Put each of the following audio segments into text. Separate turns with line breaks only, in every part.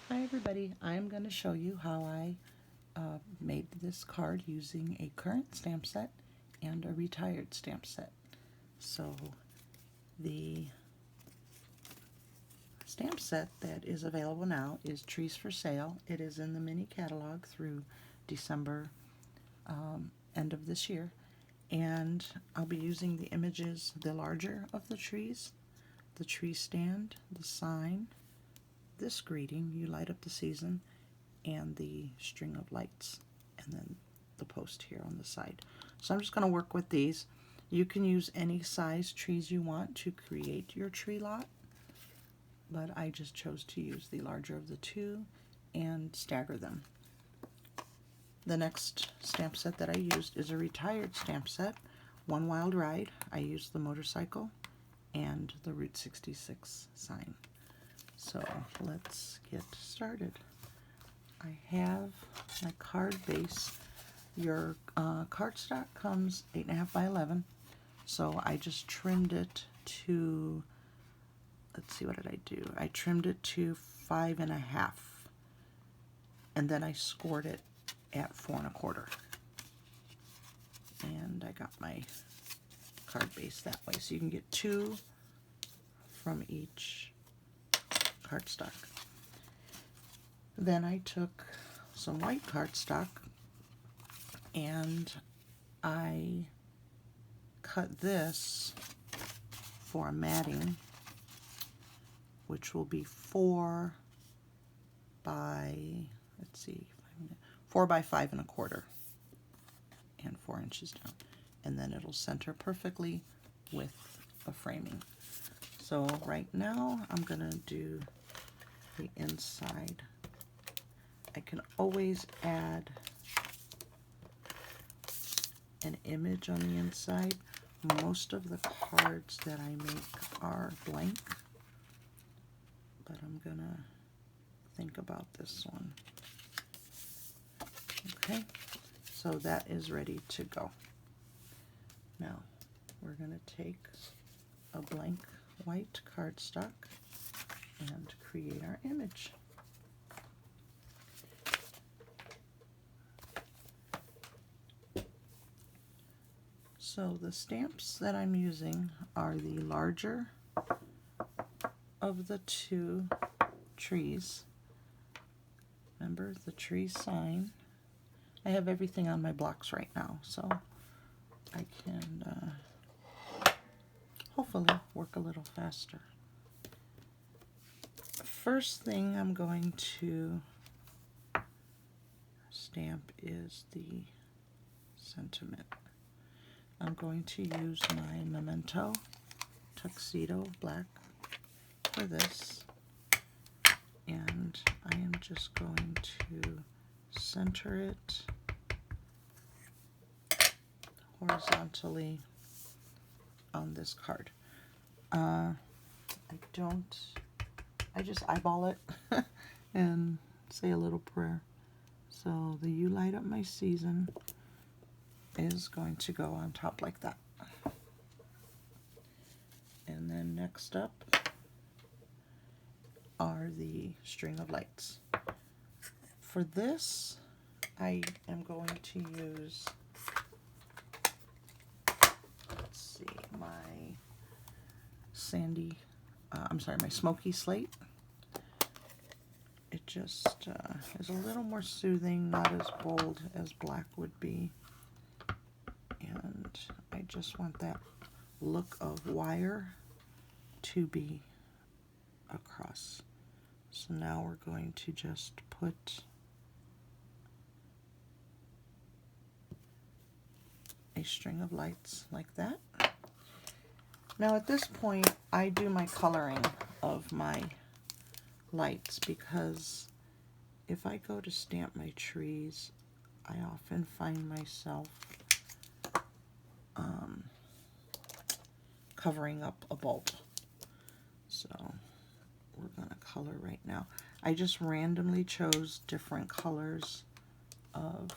Hi everybody, I'm going to show you how I made this card using a current stamp set and a retired stamp set. So the stamp set that is available now is Trees for Sale. It is in the mini catalog through December end of this year, and I'll be using the images, the larger of the trees, the tree stand, the sign, this greeting, "You light up the season," and the string of lights, and then the post here on the side. So I'm just going to work with these. You can use any size trees you want to create your tree lot, but I just chose to use the larger of the two and stagger them. The next stamp set that I used is a retired stamp set, One Wild Ride. I used the motorcycle and the Route 66 sign. So let's get started. I have my card base. Your cardstock comes 8.5 by 11, so I just trimmed it to, let's see, what did I do? I trimmed it to 5.5, and then I scored it at 4.25. And I got my card base that way, so you can get two from each cardstock. Then I took some white cardstock and I cut this for a matting, which will be 4 by, let's see, 4 by 5.25 and 4 inches down, and then it'll center perfectly with a framing. So right now I'm gonna do the inside. I can always add an image on the inside. Most of the cards that I make are blank, but I'm gonna think about this one. Okay, so that is ready to go. Now we're gonna take a blank white cardstock and create our image. So the stamps that I'm using are the larger of the two trees. Remember the tree sign. I have everything on my blocks right now, so I can hopefully work a little faster. First thing I'm going to stamp is the sentiment. I'm going to use my Memento Tuxedo Black for this, and I am just going to center it horizontally on this card. I just eyeball it and say a little prayer. So the "You Light Up My Season" is going to go on top like that. And then next up are the string of lights. For this, I am going to use, let's see, my my smoky slate. It just is a little more soothing, not as bold as black would be. And I just want that look of wire to be across. So now we're going to just put a string of lights like that. Now at this point I do my coloring of my lights, because if I go to stamp my trees, I often find myself covering up a bulb. So we're going to color right now. I just randomly chose different colors of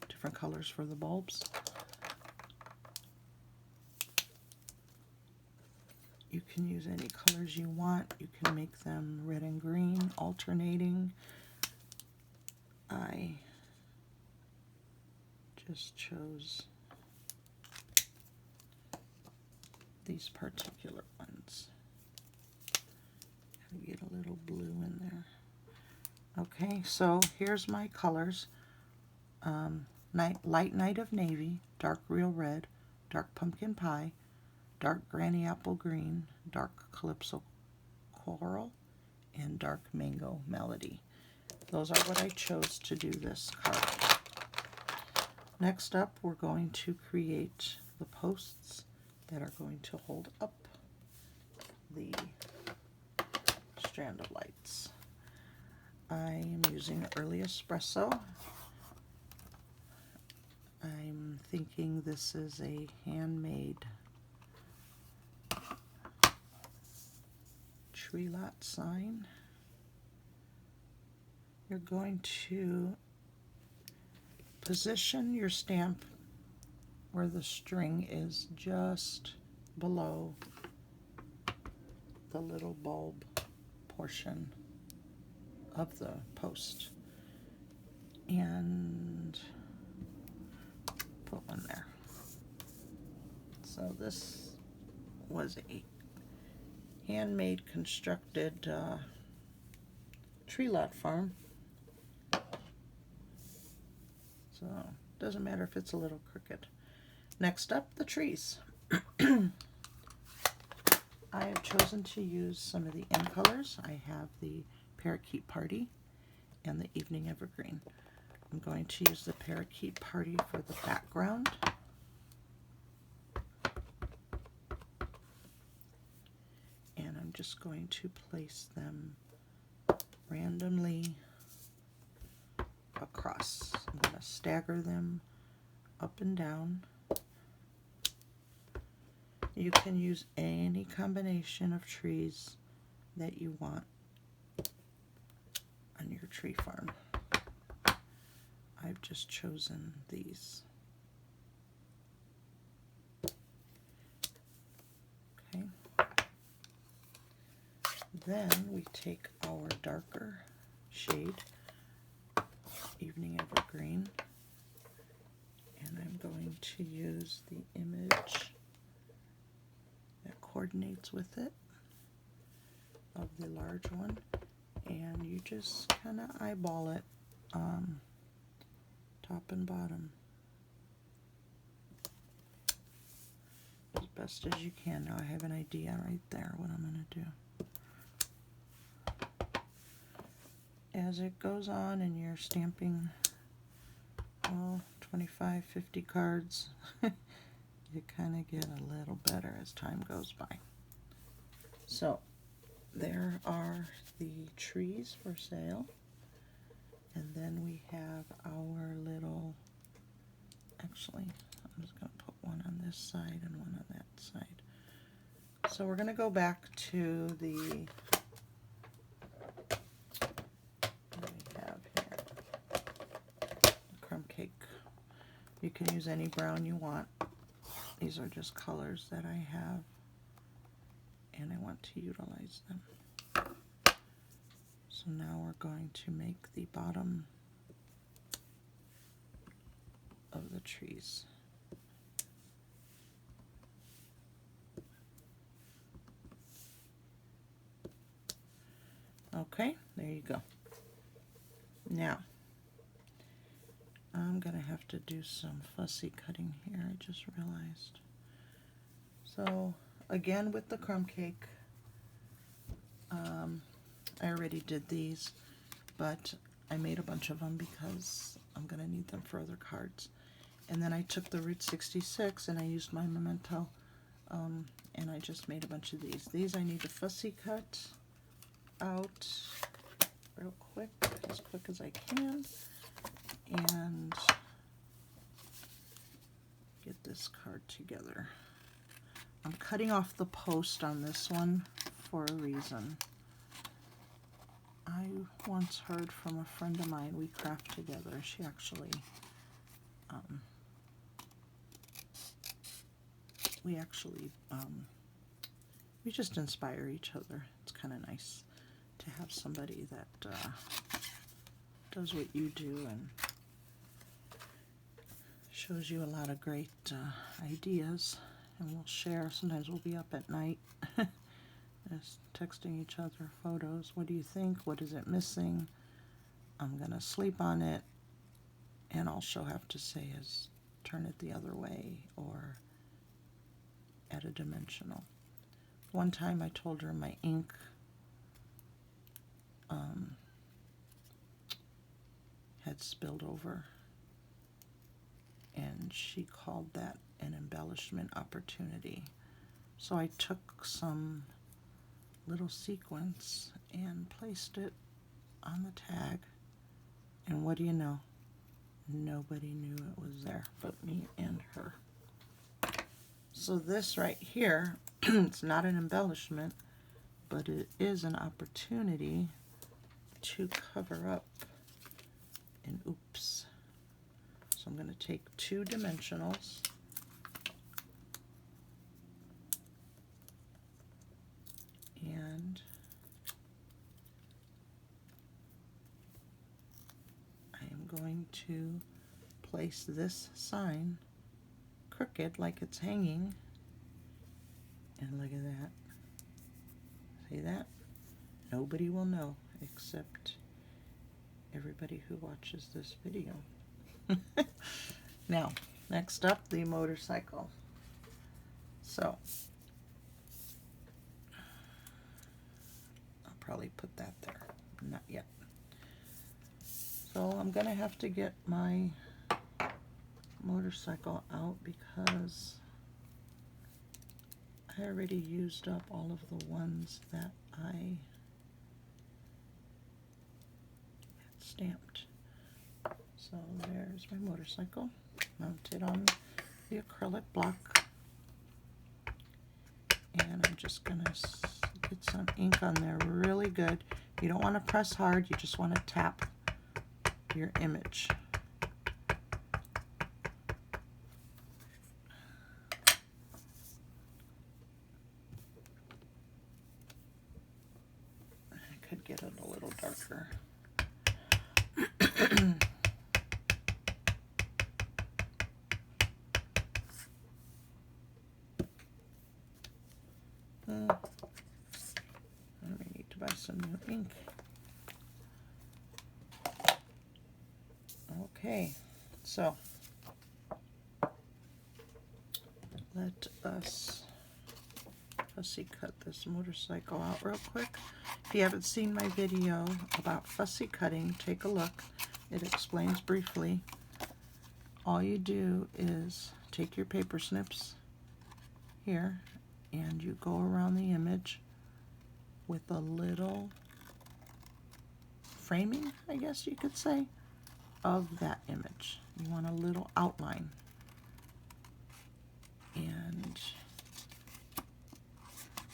different colors for the bulbs. You can use any colors you want. You can make them red and green, alternating. I just chose these particular ones. Gotta get a little blue in there. Okay, so here's my colors. Light Night of Navy, Dark Real Red, Dark Pumpkin Pie, Dark Granny Apple Green, Dark Calypso Coral, and Dark Mango Melody. Those are what I chose to do this card. Next up, we're going to create the posts that are going to hold up the strand of lights. I am using Early Espresso. I'm thinking this is a handmade tree lot sign. You're going to position your stamp where the string is just below the little bulb portion of the post, and put one there. So this was a handmade constructed tree lot farm. So doesn't matter if it's a little crooked. Next up, the trees. I have chosen to use some of the in colors. I have the Parakeet Party and the Evening Evergreen. I'm going to use the Parakeet Party for the background. And I'm just going to place them randomly across. I'm going to stagger them up and down. You can use any combination of trees that you want on your tree farm. I've just chosen these. Okay. Then we take our darker shade, Evening Evergreen, and I'm going to use the image that coordinates with it of the large one, and you just kind of eyeball it top and bottom as best as you can. Now I have an idea right there what I'm going to do. As it goes on and you're stamping 25, 50 cards, you kind of get a little better as time goes by. So there are the trees for sale, and then we have our little, actually I'm just going to put one on this side and one on that side. So we're going to go back to the, what do we have here, the crumb cake. You can use any brown you want. These are just colors that I have, and I want to utilize them. So now we're going to make the bottom of the trees. Okay, there you go. Now, I'm going to have to do some fussy cutting here, I just realized. So, again with the crumb cake, I already did these, but I made a bunch of them because I'm going to need them for other cards. And then I took the Route 66 and I used my Memento, and I just made a bunch of these. These I need to fussy cut out real quick as I can, and get this card together. I'm cutting off the post on this one for a reason. I once heard from a friend of mine, we craft together. She actually, we actually we just inspire each other. It's kind of nice to have somebody that does what you do and shows you a lot of great ideas, and we'll share. Sometimes we'll be up at night just texting each other photos. What do you think? What is it missing? I'm gonna sleep on it, and all she'll have to say is turn it the other way or add a dimensional. One time I told her my ink had spilled over, and she called that an embellishment opportunity. So I took some little sequins and placed it on the tag, and what do you know? Nobody knew it was there but me and her. So this right here, it's not an embellishment, but it is an opportunity to cover up an oops. So I'm going to take 2 dimensionals and I am going to place this sign crooked like it's hanging, and look at that. See that? Nobody will know except everybody who watches this video. Now, next up, the motorcycle. So, I'll probably put that there. Not yet. So, I'm going to have to get my motorcycle out because I already used up all of the ones that I had stamped. So there's my motorcycle mounted on the acrylic block, and I'm just going to get some ink on there really good. You don't want to press hard, you just want to tap your image. I could get it a little darker. I may need to buy some new ink. Okay, so let us fussy cut this motorcycle out real quick. If you haven't seen my video about fussy cutting, take a look. It explains briefly. All you do is take your paper snips here and you go around the image with a little framing, I guess you could say, of that image. You want a little outline. And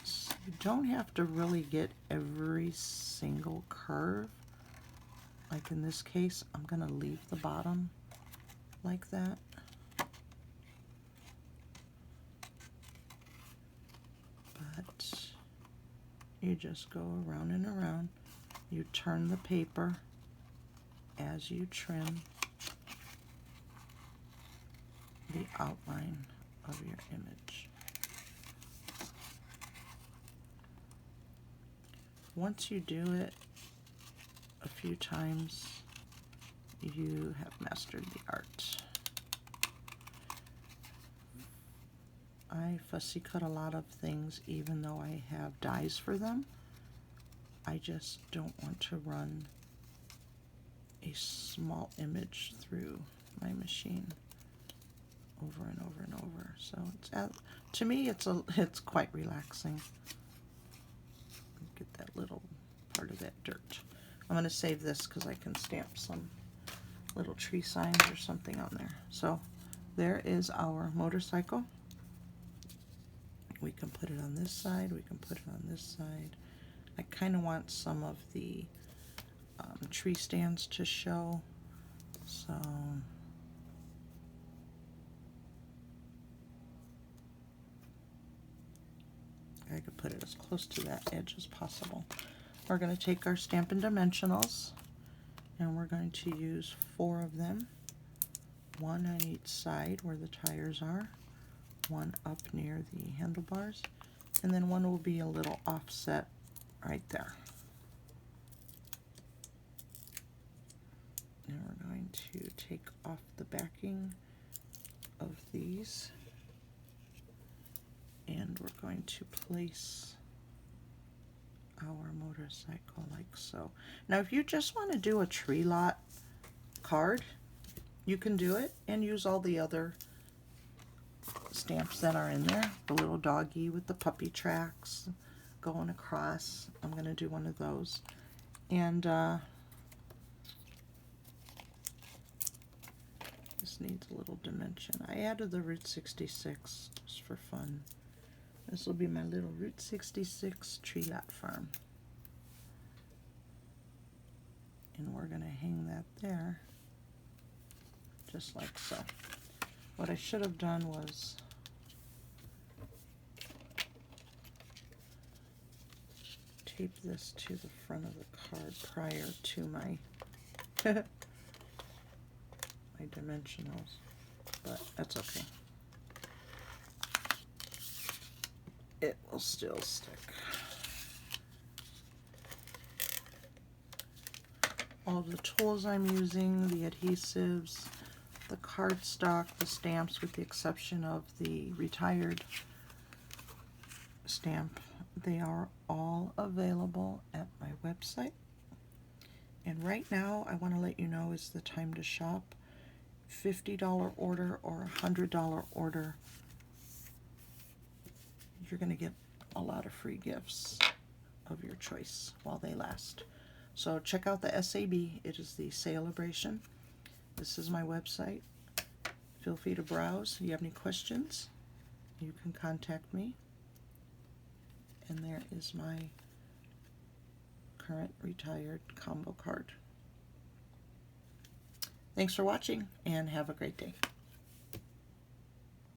so you don't have to really get every single curve. Like in this case, I'm going to leave the bottom like that. But you just go around and around. You turn the paper as you trim the outline of your image. Once you do it a few times, you have mastered the art. I fussy cut a lot of things even though I have dies for them. I just don't want to run a small image through my machine over and over and over. So it's, to me, it's quite relaxing. Get that little part of that dirt. I'm going to save this because I can stamp some little tree signs or something on there. So there is our motorcycle. We can put it on this side, we can put it on this side. I kind of want some of the tree stands to show, so I could put it as close to that edge as possible. We're going to take our Stampin' Dimensionals, and we're going to use 4 of them, 1 on each side where the tires are, 1 up near the handlebars, and then 1 will be a little offset right there. And we're going to take off the backing of these, and we're going to place our motorcycle like so. Now if you just want to do a tree lot card, you can do it and use all the other stamps that are in there. The little doggy with the puppy tracks going across. I'm going to do one of those. And this needs a little dimension. I added the Route 66 just for fun. This will be my little Route 66 tree lot farm. And we're going to hang that there, just like so. What I should have done was tape this to the front of the card prior to my my dimensionals, but that's okay. It will still stick. All the tools I'm using, the adhesives, the cardstock, the stamps, with the exception of the retired stamp, they are all available at my website. And right now, I want to let you know is the time to shop. $50 order or $100 order, you're going to get a lot of free gifts of your choice while they last. So check out the SAB. It is the Celebration. This is my website. Feel free to browse. If you have any questions, you can contact me. And there is my current retired combo card. Thanks for watching, and have a great day.